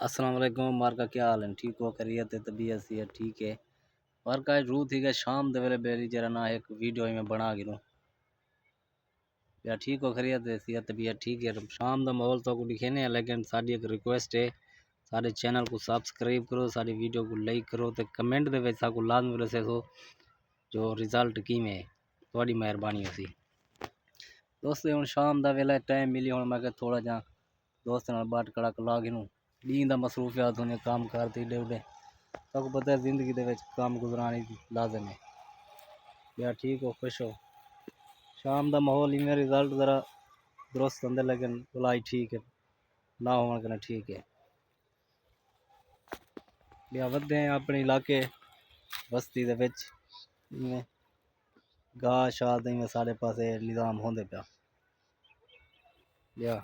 अस्सलाम वालेकुम। मार का क्या हाल है? ठीक हो? खैरियत है? तबीयत सी है? ठीक है। मार का रू थी कि शाम दे वेले बेरी जरा ना एक वीडियो में बना गिरूं या ठीक हो? खैरियत है? सी तबीयत ठीक है? शाम दा माहौल तो को दिखेने है, लेकिन साडी एक रिक्वेस्ट है, साडे चैनल को सब्सक्राइब करो, साडी वीडियो को लाइक करो ते कमेंट दे विच साकू लाजमी दसे सो जो रिजल्ट किवें है। थोड़ी मेहरबानी होसी दोस्तों। हुण शाम दा वेला टाइम मिली, हुण मैं थोड़ा जा दोस्तां नाल बाट कड़क ला गिरूं। दी दा मसरूफियात होने काम करते इडे उडे सबको पता है, जिंदगी दे विच काम गुजरानी लाजम है। या ठीक हो? खुश हो? शाम दा माहौल इवें रिजल्ट जरा दुरुस्त होंदे, लेकिन भलाई ठीक है ना होने कन्नै ठीक है। या वधदे हैं अपने इलाके बस्ती दे विच, इवें गाह शाह इवें साढ़े पासे निज़ाम होंदे पिया। या